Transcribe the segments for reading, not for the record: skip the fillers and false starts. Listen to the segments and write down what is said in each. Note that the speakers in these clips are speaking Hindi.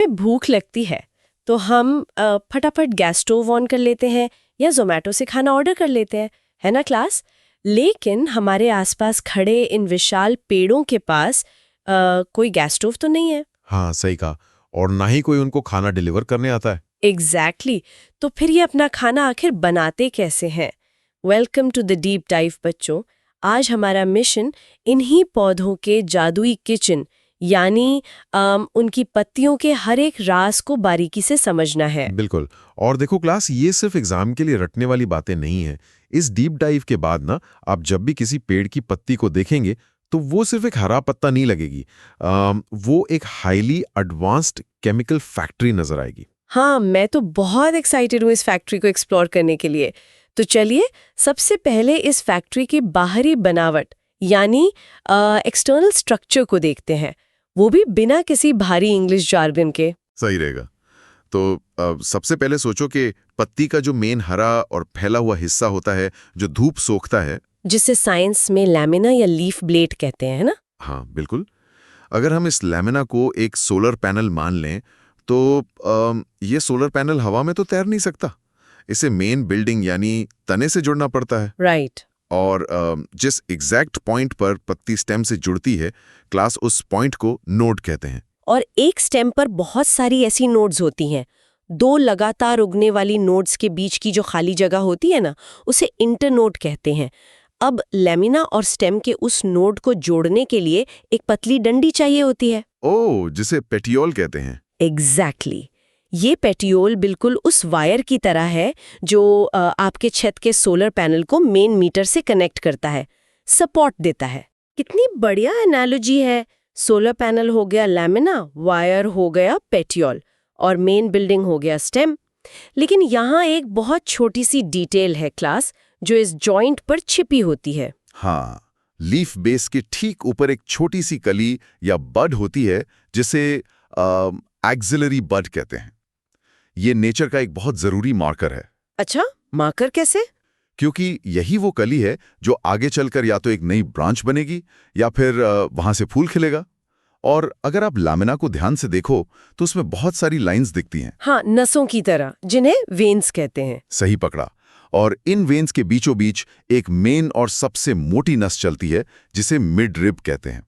में भूख लगती है तो हम फटाफट गैस स्टोव ऑन कर लेते हैं या जोमेटो से खाना ऑर्डर कर लेते हैं, है ना क्लास। लेकिन हमारे आसपास खड़े इन विशाल पेड़ों के पास कोई गैस स्टोव तो नहीं है। हाँ, सही कहा। और ना ही कोई उनको खाना डिलीवर करने आता है। एग्जैक्टली। तो फिर ये अपना खाना आखिर बनाते कैसे हैं? Welcome to the deep dive बच्चों। आज हमारा मिशन इन्हीं पौधों के जादुई किचन यानी उनकी पत्तियों के हर एक राज को बारीकी से समझना है। बिल्कुल। और देखो क्लास, ये सिर्फ एग्जाम के लिए रटने वाली बातें नहीं है। इस डीप डाइव के बाद ना, आप जब भी किसी पेड़ की पत्ती को देखेंगे तो वो सिर्फ एक हरा पत्ता नहीं लगेगी, वो एक हाईली एडवांस्ड केमिकल फैक्ट्री नजर आएगी। हाँ, मैं तो बहुत एक्साइटेड हूँ इस फैक्ट्री को एक्सप्लोर करने के लिए। तो चलिए सबसे पहले इस फैक्ट्री की बाहरी बनावट यानी एक्सटर्नल स्ट्रक्चर को देखते हैं, वो भी बिना किसी भारी इंग्लिश जार्गन के। सही रहेगा। तो सबसे पहले सोचो कि पत्ती का जो मेन हरा और फैला हुआ हिस्सा होता है जो धूप सोखता है, जिसे साइंस में लैमिना या लीफ ब्लेड कहते हैं ना। हाँ बिल्कुल। अगर हम इस लैमिना को एक सोलर पैनल मान लें तो ये सोलर पैनल हवा में तो तैर नहीं सकता। इसे मेन बिल्डिंग यानी तने से जुड़ना पड़ता है। राइट। और जिस एग्जैक्ट पॉइंट पर पत्ती स्टेम से जुड़ती है, क्लास उस पॉइंट को नोड कहते हैं। और एक स्टेम पर बहुत सारी ऐसी नोड्स होती हैं। दो लगातार उगने वाली नोड्स के बीच की जो खाली जगह होती है ना, उसे इंटरनोड कहते हैं। अब लैमिना और स्टेम के उस नोड को जोड़ने के लिए एक पतली डंडी चाहिए होती है। ओह, जिसे पेटियोल कहते हैं। एग्जैक्टली। ये पेटियोल बिल्कुल उस वायर की तरह है जो आपके छत के सोलर पैनल को मेन मीटर से कनेक्ट करता है, सपोर्ट देता है। कितनी बढ़िया एनालॉजी है। सोलर पैनल हो गया लैमिना, वायर हो गया पेटियोल और मेन बिल्डिंग हो गया स्टेम। लेकिन यहाँ एक बहुत छोटी सी डिटेल है क्लास, जो इस जॉइंट पर छिपी होती है। हाँ, लीफ बेस के ठीक ऊपर एक छोटी सी कली या बड होती है जिसे एक्सिलरी बड कहते हैं। ये नेचर का एक बहुत जरूरी मार्कर है। अच्छा, मार्कर कैसे? क्योंकि यही वो कली है जो आगे चलकर या तो एक नई ब्रांच बनेगी या फिर वहां से फूल खिलेगा। और अगर आप लैमिना को ध्यान से देखो तो उसमें बहुत सारी लाइंस दिखती हैं। हाँ, नसों की तरह, जिन्हें वेन्स कहते हैं। सही पकड़ा। और इन वेन्स के बीचों बीच एक मेन और सबसे मोटी नस चलती है जिसे मिड रिब कहते हैं।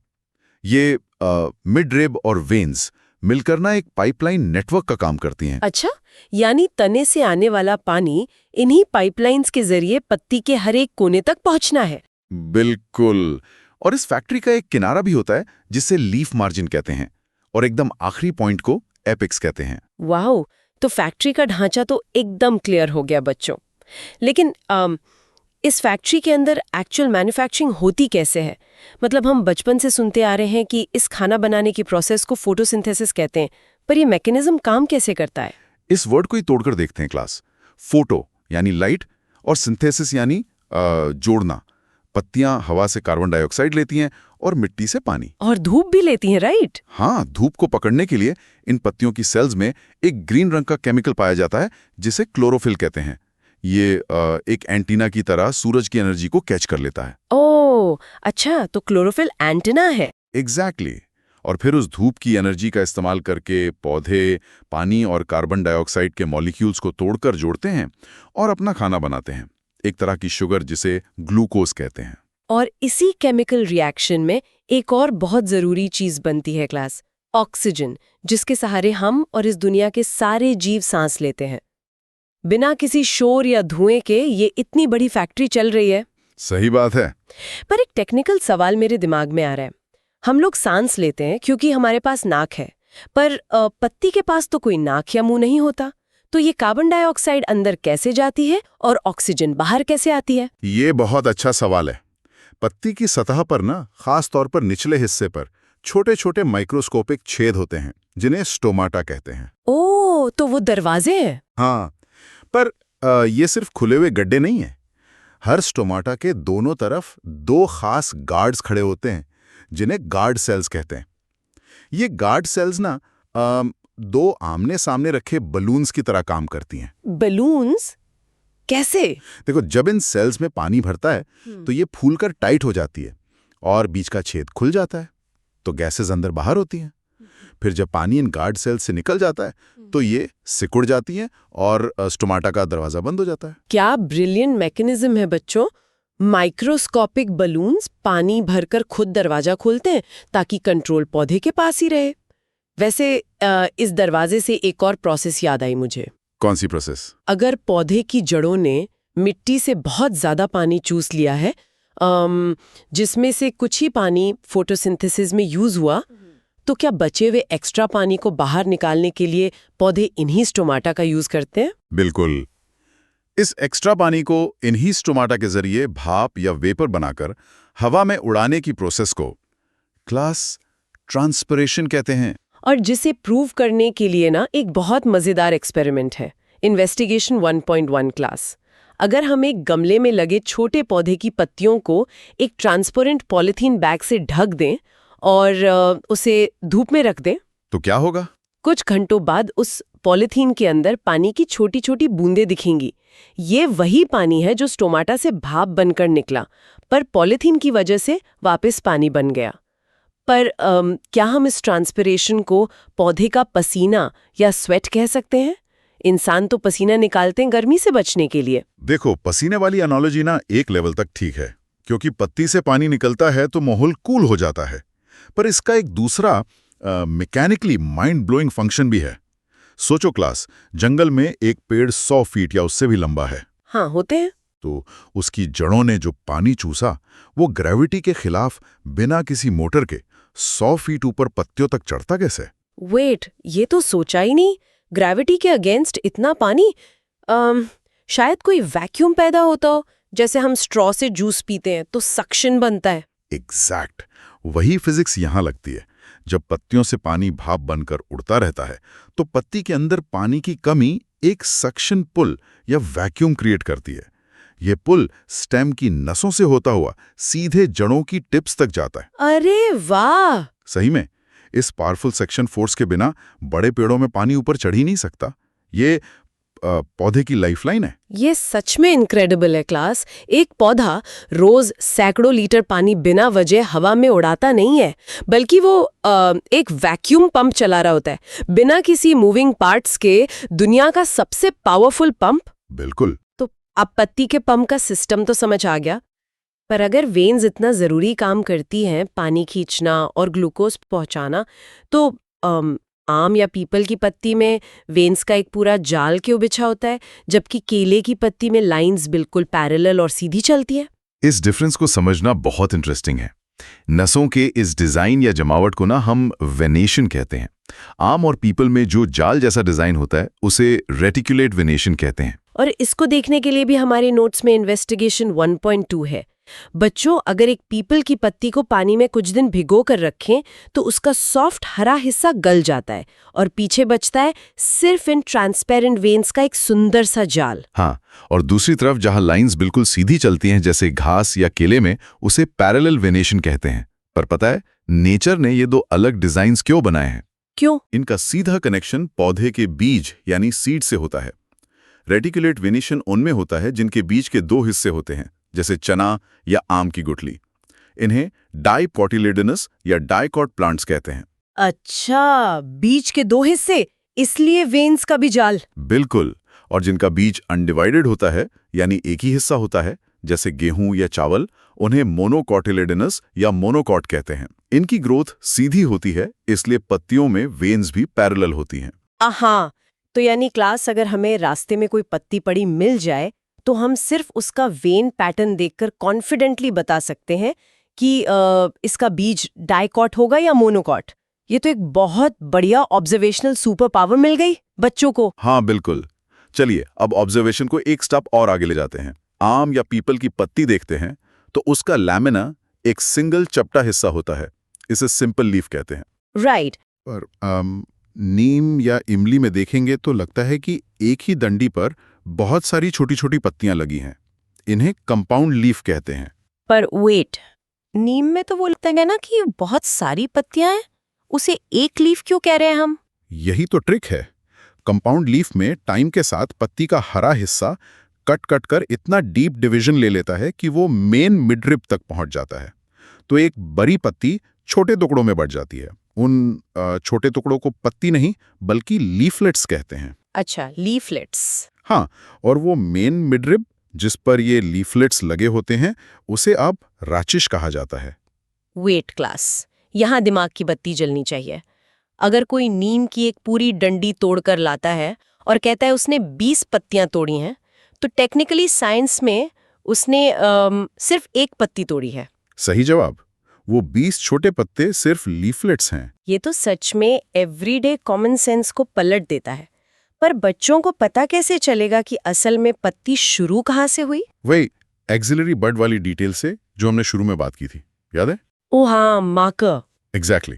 ये मिड रिब और वेन्स मिलकर ना एक पाइपलाइन नेटवर्क का काम करती हैं। अच्छा, यानी तने से आने वाला पानी इन्हीं पाइपलाइंस के जरिए पत्ती के हर एक कोने तक पहुंचना है। बिल्कुल। और इस फैक्ट्री का एक किनारा भी होता है जिसे लीफ मार्जिन कहते हैं, और एकदम आखिरी पॉइंट को एपिक्स कहते हैं। वाओ, तो फैक्ट्री का ढांचा तो एकदम क्लियर हो गया बच्चों। लेकिन इस फैक्ट्री के अंदर एक्चुअल मैन्युफैक्चरिंग होती कैसे है? मतलब हम बचपन से सुनते आ रहे हैं कि इस खाना बनाने की प्रोसेस को फोटोसिंथेसिस कहते हैं, पर ये मैकेनिज्म काम कैसे करता है? इस वर्ड को ही तोड़कर देखते हैं क्लास। फोटो यानी लाइट और सिंथेसिस यानी जोड़ना। पत्तियां हवा से कार्बन डाइऑक्साइड लेती हैं और मिट्टी से पानी। और धूप भी लेती हैं, राइट? हाँ, धूप को पकड़ने के लिए इन पत्तियों की सेल्स में एक ग्रीन रंग का केमिकल पाया जाता है जिसे क्लोरोफिल कहते हैं। ये एक एंटीना की तरह सूरज की एनर्जी को कैच कर लेता है। ओह, अच्छा, तो क्लोरोफिल एंटीना है। एग्जैक्टली। और फिर उस धूप की एनर्जी का इस्तेमाल करके पौधे पानी और कार्बन डाइऑक्साइड के मॉलिक्यूल्स को तोड़कर जोड़ते हैं और अपना खाना बनाते हैं, एक तरह की शुगर जिसे ग्लूकोज कहते हैं। और इसी केमिकल रिएक्शन में एक और बहुत जरूरी चीज बनती है क्लास, ऑक्सीजन, जिसके सहारे हम और इस दुनिया के सारे जीव सांस लेते हैं। बिना किसी शोर या धुएं के ये इतनी बड़ी फैक्ट्री चल रही है। सही बात है। पर एक टेक्निकल सवाल मेरे दिमाग में आ रहा है। हम लोग सांस लेते हैं क्योंकि हमारे पास नाक है, पर पत्ती के पास तो कोई नाक या मुंह नहीं होता। तो ये कार्बन डाइऑक्साइड अंदर कैसे जाती है और ऑक्सीजन बाहर कैसे आती है? ये बहुत अच्छा सवाल है। पत्ती की सतह पर ना, खास तौर पर निचले हिस्से पर छोटे छोटे माइक्रोस्कोपिक छेद होते हैं जिन्हें स्टोमाटा कहते हैं। ओह, तो वो दरवाजे हैं। हाँ, पर ये सिर्फ खुले हुए गड्ढे नहीं है। हर स्टोमाटा के दोनों तरफ दो खास गार्ड्स खड़े होते हैं जिन्हें गार्ड सेल्स कहते हैं। ये गार्ड सेल्स ना दो आमने सामने रखे बलून्स की तरह काम करती हैं। बलून्स? कैसे? देखो, जब इन सेल्स में पानी भरता है तो ये फूलकर टाइट हो जाती है और बीच का छेद खुल जाता है, तो गैसेस अंदर बाहर होती हैं। फिर जब पानी इन गार्ड सेल से निकल जाता है तो ये सिकुड़ जाती हैं और स्टोमाटा का दरवाजा बंद हो जाता है। क्या ब्रिलियंट मैकेनिज्म है बच्चों। माइक्रोस्कोपिक बलून्स पानी भरकर खुद दरवाजा खोलते हैं ताकि कंट्रोल पौधे के पास ही रहे। वैसे इस दरवाजे से एक और प्रोसेस याद आई मुझे। कौन सी प्रोसेस? अगर पौधे की जड़ों ने मिट्टी से बहुत ज्यादा पानी चूस लिया है, जिसमें से कुछ ही पानी फोटोसिंथेसिस में यूज हुआ, तो क्या बचे हुए एक्स्ट्रा पानी को बाहर निकालने के लिए पौधे इन्हीं स्टोमाटा का यूज करते हैं? बिल्कुल। इस एक्स्ट्रा पानी को इन्हीं स्टोमाटा के जरिए भाप या वेपर बनाकर हवा में उड़ाने की प्रोसेस को क्लास ट्रांसपिरेशन कहते हैं। और जिसे प्रूव करने के लिए ना एक बहुत मजेदार एक्सपेरिमेंट है, इन्वेस्टिगेशन 1.1 क्लास। अगर हम एक गमले में लगे छोटे पौधे की पत्तियों को एक ट्रांसपेरेंट पॉलीथीन बैग से ढक दें और उसे धूप में रख दें, तो क्या होगा? कुछ घंटों बाद उस पॉलीथीन के अंदर पानी की छोटी छोटी बूंदें दिखेंगी। ये वही पानी है जो स्टोमाटा से भाप बनकर निकला, पर पॉलीथीन की वजह से वापस पानी बन गया। पर क्या हम इस ट्रांसपिरेशन को पौधे का पसीना या स्वेट कह सकते हैं? इंसान तो पसीना निकालते हैं गर्मी से बचने के लिए। देखो, पसीने वाली एनालॉजी ना एक लेवल तक ठीक है, क्योंकि पत्ती से पानी निकलता है तो माहौल कूल हो जाता है। पर इसका एक दूसरा मैकेनिकली माइंड ब्लोइंग फंक्शन भी है। सोचो क्लास, जंगल में एक पेड़ 100 फीट या उससे भी लंबा है। हाँ, होते हैं। तो उसकी जड़ों ने जो पानी चूसा, वो ग्रेविटी के खिलाफ बिना किसी मोटर के 100 फीट ऊपर पत्तियों तक चढ़ता कैसे? वेट, ये तो सोचा ही नहीं। ग्रेविटी के अगेंस्ट इतना पानी। शायद कोई वैक्यूम पैदा होता हो, जैसे हम स्ट्रॉ से जूस पीते हैं तो सक्शन बनता है। एग्जैक्ट, वही फिजिक्स यहां लगती है। जब पत्तियों से पानी भाप बनकर उड़ता रहता है तो पत्ती के अंदर पानी की कमी एक सक्शन पुल या वैक्यूम क्रिएट करती है। ये पुल स्टेम की नसों से होता हुआ सीधे जड़ों की टिप्स तक जाता है। अरे वाह! सही में, इस पावरफुल सेक्शन फोर्स के बिना बड़े पेड़ों में पानी ऊपर चढ़ ही नहीं सकता। ये पौधे की लाइफलाइन है। ये सच में इनक्रेडिबल है क्लास। एक पौधा रोज सैकड़ों लीटर पानी बिना वजह हवा में उड़ाता नहीं है, बल्कि वो एक वैक्यूम पंप चला रहा होता है, बिना किसी मूविंग पार्ट्स के। दुनिया का सबसे पावरफुल पंप। बिल्कुल। तो अब पत्ती के पंप का सिस्टम तो समझ आ गया, पर अगर वेन्स इतना जरूरी काम करती हैं, पानी खींचना और ग्लूकोज पहुंचाना, तो आम या पीपल की पत्ती में वेन्स का एक पूरा जाल क्यों बिछा होता है, जबकि केले की पत्ती में लाइंस बिल्कुल पैरेलल और सीधी चलती है? इस डिफरेंस को समझना बहुत इंटरेस्टिंग है। नसों के इस डिजाइन या जमावट को ना हम वेनेशन कहते हैं। आम और पीपल में जो जाल जैसा डिजाइन होता है उसे रेटिकुलेट वेनेशन कहते हैं। और इसको देखने के लिए भी हमारे नोट्स में इन्वेस्टिगेशन 1.2 है। बच्चों, अगर एक पीपल की पत्ती को पानी में कुछ दिन भिगो कर रखें तो उसका सॉफ्ट हरा हिस्सा गल जाता है और पीछे बचता है सिर्फ इन ट्रांसपेरेंट वेन्स का एक सुंदर सा जाल। हाँ, और दूसरी तरफ जहां लाइंस बिल्कुल सीधी चलती हैं जैसे घास या केले में, उसे पैरेलल वेनेशन कहते हैं। पर पता है नेचर ने ये दो अलग डिजाइन्स क्यों बनाए हैं? क्यों? इनका सीधा कनेक्शन पौधे के बीज यानी सीड से होता है। रेटिकुलेट वेनेशन उनमें होता है जिनके बीज के दो हिस्से होते हैं, जैसे चना या आम की गुठली। इन्हें डाइकोटिलेडोनस या डाइकॉट प्लांट्स कहते हैं। अच्छा, बीज के दो हिस्से, इसलिए वेन्स का भी जाल। बिल्कुल। और जिनका बीज अनडिवाइडेड होता है यानी एक ही हिस्सा होता है, जैसे गेहूं या चावल, उन्हें मोनोकोटिलेडोनस या मोनोकॉट कहते हैं। इनकी ग्रोथ सीधी होती है, इसलिए पत्तियों में वेन्स भी पैरेलल होती हैं। हाँ, तो यानी क्लास, अगर हमें रास्ते में कोई पत्ती पड़ी मिल जाए तो हम सिर्फ उसका वेन पैटर्न देखकर कॉन्फिडेंटली बता सकते हैं कि इसका बीज डाइकॉट होगा या मोनोकॉट। ये तो एक बहुत बढ़िया ऑब्जर्वेशनल सुपर पावर मिल गई बच्चों को। हाँ बिल्कुल। चलिए अब ऑब्जर्वेशन को एक स्टेप और आगे ले जाते हैं। आम या पीपल की पत्ती देखते हैं तो उसका लैमिना एक सिंगल चपटा हिस्सा होता है, इसे सिंपल लीफ कहते हैं। राइट। पर नीम या इमली में देखेंगे तो लगता है कि एक ही डंडी पर बहुत सारी छोटी छोटी पत्तियां लगी हैं। इन्हें कंपाउंड लीफ कहते हैं। पर वेट, नीम में तो वो लगता है ना कि बहुत सारी पत्तियां हैं, उसे एक लीफ क्यों कह रहे हैं हम? यही तो ट्रिक है। कंपाउंड लीफ में टाइम के साथ पत्ती का हरा हिस्सा कट कर इतना डीप डिवीजन ले लेता है कि वो मेन मिडरिब तक पहुंच जाता है। तो एक बड़ी पत्ती छोटे टुकड़ों में बढ़ जाती है। उन छोटे टुकड़ों को पत्ती नहीं बल्कि लीफलेट्स कहते हैं। अच्छा, लीफलेट्स। हाँ, और वो मेन मिडरिब जिस पर ये लीफलेट्स लगे होते हैं उसे अब राचिश कहा जाता है। वेट क्लास, यहाँ दिमाग की बत्ती जलनी चाहिए। अगर कोई नीम की एक पूरी डंडी तोड़कर लाता है और कहता है उसने 20 पत्तियां तोड़ी हैं, तो टेक्निकली साइंस में उसने सिर्फ एक पत्ती तोड़ी है। सही जवाब। वो 20 छोटे पत्ते सिर्फ लीफलेट्स हैं। ये तो सच में एवरीडे कॉमन सेंस को पलट देता है। पर बच्चों को पता कैसे चलेगा कि असल में पत्ती शुरू कहाँ से हुई? वही एक्सिलरी बड वाली डिटेल से जो हमने शुरू में बात की थी, याद है? ओ हाँ, मार्कर। एग्जैक्टली।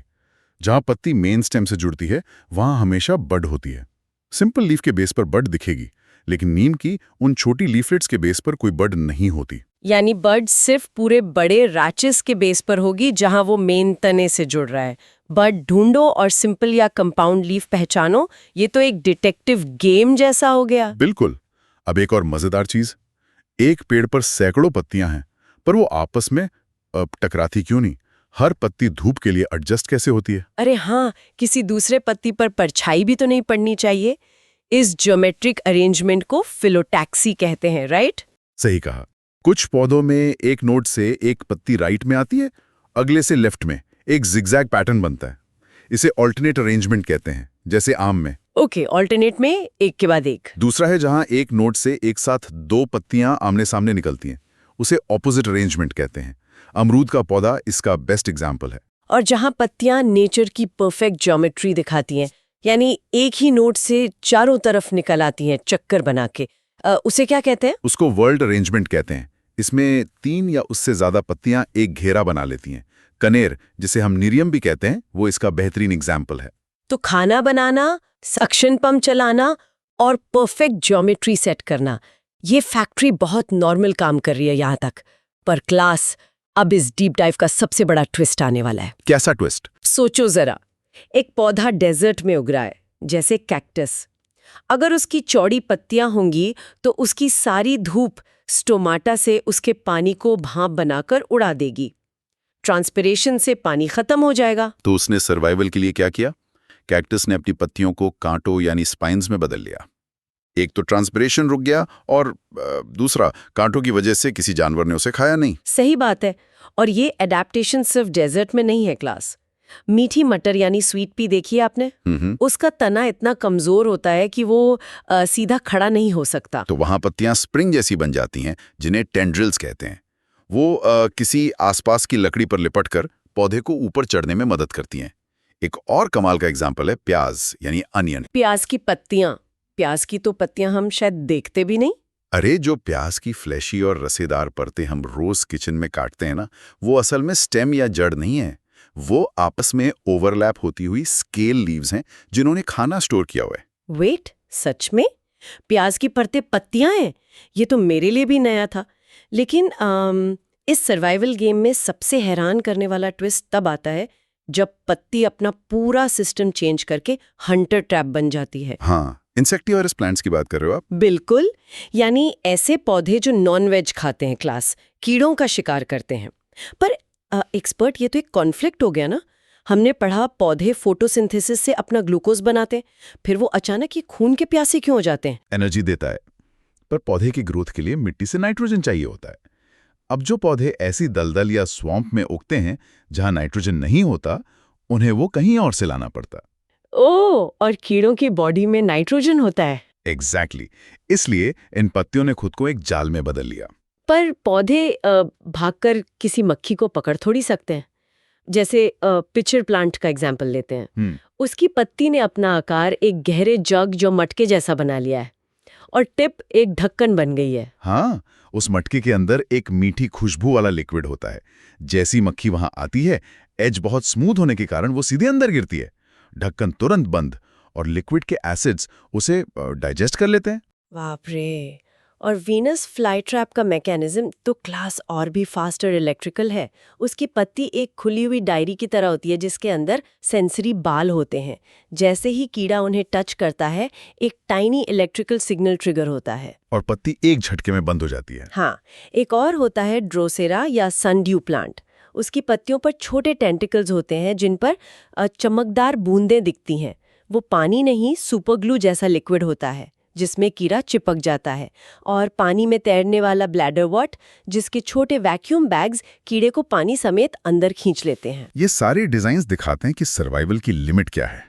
जहां पत्ती मेन स्टेम से जुड़ती है वहां हमेशा बड होती है। सिंपल लीफ के बेस पर बड दिखेगी, लेकिन नीम की उन छोटी लीफलेट्स के बेस पर कोई बड नहीं होती। यानी बड सिर्फ पूरे बड़े रैचेस के बेस पर होगी जहां वो मेन तने से जुड़ रहा है। बड ढूंढो और सिंपल या कंपाउंड लीफ पहचानो, ये तो एक डिटेक्टिव गेम जैसा हो गया। बिल्कुल। अब एक और मजेदार चीज, एक पेड़ पर सैकड़ों पत्तियां हैं, पर वो आपस में टकराती क्यों नहीं? हर पत्ती धूप के लिए एडजस्ट कैसे होती है? अरे हाँ, किसी दूसरे पत्ती पर परछाई भी तो नहीं पड़नी चाहिए। इस ज्योमेट्रिक अरेंजमेंट को फिलोटैक्सी कहते हैं, राइट? सही कहा। कुछ पौधों में एक नोड से एक पत्ती राइट में आती है, अगले से लेफ्ट में एक जिगजैग पैटर्न बनता है। इसे ऑल्टरनेट अरेंजमेंट कहते हैं, जैसे आम में। ओके, ऑल्टरनेट में एक के बाद एक। दूसरा है जहां एक नोड से एक साथ दो पत्तियां आमने सामने निकलती हैं, उसे ऑपोजिट अरेंजमेंट कहते हैं। अमरूद का पौधा इसका बेस्ट एग्जाम्पल है। और जहां पत्तियां नेचर की परफेक्ट ज्योमेट्री दिखाती हैं, यानी एक ही नोड से चारों तरफ निकल आती हैं चक्कर बना के, उसे क्या कहते हैं? उसको वर्ल्ड अरेंजमेंट कहते हैं। इसमें 3 या उससे ज्यादा पत्तियां एक घेरा बना लेती हैं। कनेर, जिसे हम निरियम भी कहते हैं, वो इसका बेहतरीन एग्जाम्पल है। तो खाना बनाना, सक्शन पंप चलाना और परफेक्ट ज्योमेट्री सेट करना, ये फैक्ट्री बहुत नॉर्मल काम कर रही है यहाँ तक। पर क्लास, अब इस डीप डाइव का सबसे बड़ा ट्विस्ट आने वाला है। कैसा ट्विस्ट? सोचो जरा, एक पौधा डेजर्ट में उग रहा है, जैसे कैक्टस। अगर उसकी चौड़ी पत्तियां होंगी तो उसकी सारी धूप स्टोमाटा से उसके पानी को भाप बनाकर उड़ा देगी। ट्रांसपिरेशन से पानी खत्म हो जाएगा। तो उसने सर्वाइवल के लिए क्या किया? कैक्टस ने अपनी पत्तियों को कांटों यानी स्पाइन्स में बदल लिया। एक तो ट्रांसपिरेशन रुक गया और दूसरा कांटों की वजह से किसी जानवर ने उसे खाया नहीं। सही बात है। और ये एडेप्टेशन सिर्फ डेजर्ट में नहीं है क्लास। मीठी मटर यानी स्वीट पी देखिए आपने? उसका तना इतना कमजोर होता है कि वो सीधा खड़ा नहीं हो सकता। तो वहां पत्तियां स्प्रिंग जैसी बन जाती हैं, जिन्हें टेंड्रिल्स कहते हैं। वो किसी आसपास की लकड़ी पर लिपटकर पौधे को ऊपर चढ़ने में मदद करती हैं। एक और कमाल का एग्जाम्पल है प्याज यानी अनियन। प्याज की पत्तियां, प्याज की तो पत्तियां हम शायद देखते भी नहीं। अरे जो प्याज की फ्लैशी और रसेदार परतें हम रोज किचन में काटते हैं ना, वो असल में स्टेम या जड़ नहीं है। वो आपस में ओवरलैप होती हुई स्केल लीव्स हैं जिन्होंने खाना स्टोर किया हुआ है। वेट, सच में प्याज की परतें पत्तियां हैं? ये तो मेरे लिए भी नया था। लेकिन इस सर्वाइवल गेम में सबसे हैरान करने वाला ट्विस्ट तब आता है जब पत्ती अपना पूरा सिस्टम चेंज करके हंटर ट्रैप बन जाती है। हाँ, इंसेक्टिवोरस प्लांट्स की बात कर रहे हो आप? बिल्कुल, यानी ऐसे पौधे जो नॉन वेज खाते हैं क्लास, कीड़ों का शिकार करते हैं। पर एक्सपर्ट, ये तो एक कॉन्फ्लिक्ट हो गया ना। हमने पढ़ा पौधे फोटोसिंथेसिस से अपना ग्लूकोज बनाते हैं, फिर वो अचानक ये खून के प्यासे क्यों हो जाते हैं? एनर्जी देता है, पर पौधे की ग्रोथ के लिए मिट्टी से नाइट्रोजन चाहिए होता है। अब जो पौधे ऐसी दलदल या स्वैम्प में उगते हैं जहां नाइट्रोजन नहीं होता, उन्हें वो कहीं और से लाना पड़ता। ओह, और कीड़ों की बॉडी में नाइट्रोजन होता है। एग्जैक्टली। इसलिए इन पत्तियों ने खुद को एक जाल में बदल लिया। पर पौधे भागकर किसी मक्खी को पकड़ थोड़ी सकते हैं। जैसे पिचर प्लांट का एग्जाम्पल लेते हैं। उसकी पत्ती ने अपना आकार एक गहरे जग जो मटके जैसा बना लिया है और टिप एक ढक्कन बन गई है। हाँ, उस मटके के अंदर एक मीठी खुशबू वाला लिक्विड होता है। जैसी मक्खी वहां आती है, एज बहुत स्मूथ होने के कारण वो सीधे अंदर गिरती है। ढक्कन तुरंत बंद और लिक्विड के एसिड्स उसे डाइजेस्ट कर लेते हैं। बाप रे! और वीनस फ्लाई ट्रैप का मैकेनिज्म तो क्लास और भी फास्ट और इलेक्ट्रिकल है। उसकी पत्ती एक खुली हुई डायरी की तरह होती है जिसके अंदर सेंसरी बाल होते हैं। जैसे ही कीड़ा उन्हें टच करता है, एक टाइनी इलेक्ट्रिकल सिग्नल ट्रिगर होता है और पत्ती एक झटके में बंद हो जाती है। हाँ, एक और होता है ड्रोसेरा या सनड्यू प्लांट। उसकी पत्तियों पर छोटे टेंटिकल्स होते हैं जिन पर चमकदार बूंदें दिखती हैं। वो पानी नहीं, सुपर ग्लू जैसा लिक्विड होता है जिसमें कीड़ा चिपक जाता है। और पानी में तैरने वाला ब्लैडर वॉट, जिसके छोटे वैक्यूम बैग्स कीड़े को पानी समेत अंदर खींच लेते हैं। ये सारे डिजाइन्स दिखाते हैं कि सर्वाइवल की लिमिट क्या है।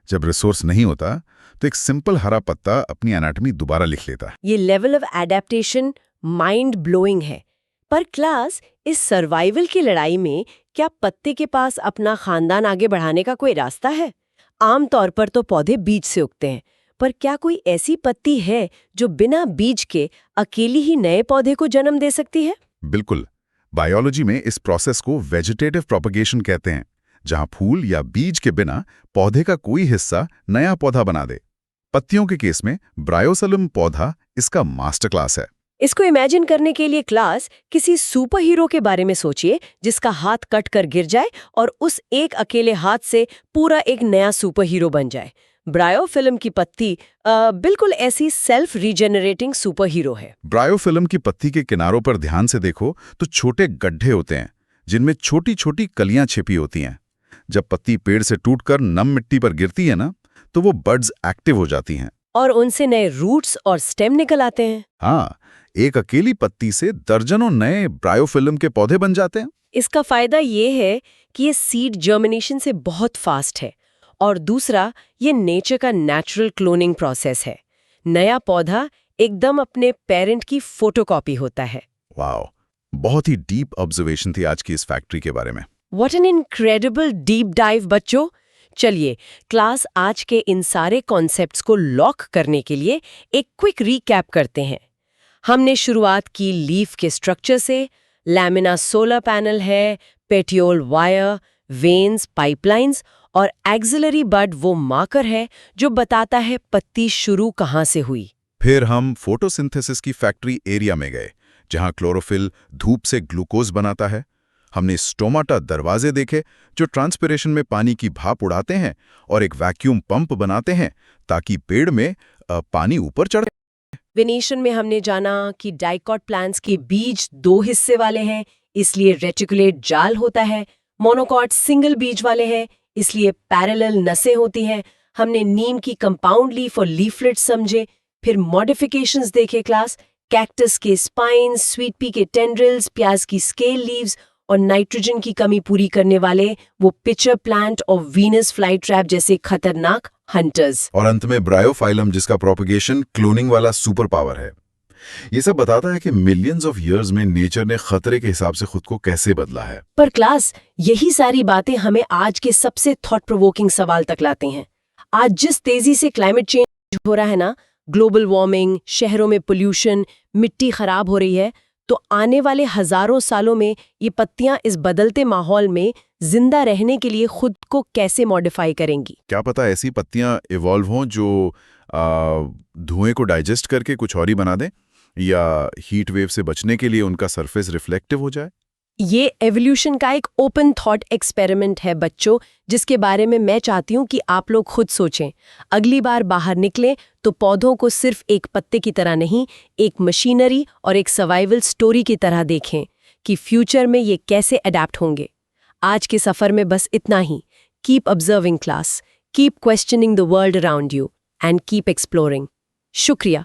जब रिसोर्स नहीं होता तो एक सिंपल हरा पत्ता अपनी एनाटॉमी दोबारा लिख लेता है। ये level of adaptation mind blowing है। पर क्लास, इस सर्वाइवल की लड़ाई में क्या पत्ते के पास अपना खानदान आगे बढ़ाने का कोई रास्ता है? आमतौर पर तो पौधे बीज से उगते हैं, पर क्या कोई ऐसी पत्ती है जो बिना बीज के अकेली ही नए पौधे को जन्म दे सकती है? बिल्कुल। बायोलॉजी में इस प्रोसेस को वेजिटेटिव प्रोपगेशन कहते हैं, जहां फूल या बीज के बिना पौधे का कोई हिस्सा नया पौधा बना दे। पत्तियों के केस में ब्रायोसलम पौधा इसका मास्टर क्लास है। इसको इमेजिन करने के लिए क्लास, किसी सुपर हीरो के बारे में सोचिए जिसका हाथ कट कर गिर जाए और उस एक अकेले हाथ से पूरा एक नया सुपर हीरो बन जाए। ब्रायोफिल्म की पत्ती बिल्कुल ऐसी सेल्फ रीजेनरेटिंग सुपर हीरो है। ब्रायोफिल्म की पत्ती के किनारों पर ध्यान से देखो तो छोटे गड्ढे होते हैं जिनमें छोटी छोटी कलियां छिपी होती हैं। जब पत्ती पेड़ से टूटकर नम मिट्टी पर गिरती है ना, तो वो बड्स एक्टिव हो जाती हैं और उनसे नए रूट्स और स्टेम निकल आते हैं। हाँ, एक अकेली पत्ती से दर्जनों नए ब्रायोफिल्म के पौधे बन जाते हैं। इसका फायदा ये है कि ये सीड जर्मिनेशन से बहुत फास्ट है, और दूसरा, ये नेचर का नेचुरल क्लोनिंग प्रोसेस है। नया पौधा एकदम अपने पेरेंट की फोटोकॉपी होता है। वाओ, बहुत ही डीप ऑब्जर्वेशन थी आज की इस फैक्ट्री के बारे में। What an incredible deep dive बच्चों। चलिए क्लास, आज के इन सारे कॉन्सेप्ट्स को लॉक करने के लिए एक क्विक रीकैप करते हैं। हमने शुरुआत की लीफ के स्ट्रक्चर से। लैमिना सोलर पैनल है, पेटियोल वायर, वेन्स, पाइपलाइंस और एक्सिलरी बड वो मार्कर है जो बताता है पत्ती शुरू कहाँ से हुई। फिर हम फोटोसिंथेसिस की फैक्ट्री एरिया में गए, जहां क्लोरोफिल धूप से ग्लूकोज बनाता है। हमने स्टोमाटा दरवाजे देखे जो ट्रांसपिरेशन में पानी की भाप उड़ाते हैं और एक वैक्यूम पंप बनाते हैं ताकि पेड़ में पानी ऊपर चढ़े। वेनेशन में हमने जाना कि डाइकॉट प्लांट्स के बीज 2 हिस्से वाले हैं, इसलिए रेटिकुलेट जाल होता है। मोनोकॉट सिंगल बीज वाले हैं, इसलिए पैरेलल नसें होती हैं। हमने नीम की कंपाउंड लीफ और लीफलेट समझे। फिर मॉडिफिकेशंस देखे क्लास, कैक्टस के स्पाइन्स, स्वीट पी के टेंड्रिल्स, प्याज की स्केल लीव्स और नाइट्रोजन की कमी पूरी करने वाले वो पिचर प्लांट और वीनस फ्लाई ट्रैप जैसे खतरनाक हंटर्स। और अंत में ब्रायोफाइलम, जिसका प्रोपगेशन क्लोनिंग वाला सुपर पावर है। ये सब बताता है कि मिलियंस ऑफ इयर्स में नेचर ने खतरे के हिसाब से खुद को कैसे बदला है। पर क्लास, यही सारी बातें हमें आज के सबसे थॉट प्रोवोकिंग सवाल तक लाती हैं। आज जिस तेजी से क्लाइमेट चेंज हो रहा है ना, ग्लोबल वार्मिंग, शहरों में पोल्यूशन, मिट्टी खराब हो रही है, तो आने वाले हजारों सालों में ये पत्तियां इस बदलते माहौल में जिंदा रहने के लिए खुद को कैसे मॉडिफाई करेंगी? क्या पता ऐसी पत्तियां इवॉल्व हों जो धुएं को डाइजेस्ट करके कुछ और ही बना दें, या हीट वेव से बचने के लिए उनका सरफेस रिफ्लेक्टिव हो जाए। ये एवोल्यूशन का एक ओपन थॉट एक्सपेरिमेंट है बच्चों, जिसके बारे में मैं चाहती हूँ कि आप लोग खुद सोचें। अगली बार बाहर निकलें तो पौधों को सिर्फ एक पत्ते की तरह नहीं, एक मशीनरी और एक सर्वाइवल स्टोरी की तरह देखें कि फ्यूचर में ये कैसे अडैप्ट होंगे। आज के सफर में बस इतना ही। Keep observing class, keep questioning the world around you and keep exploring. शुक्रिया।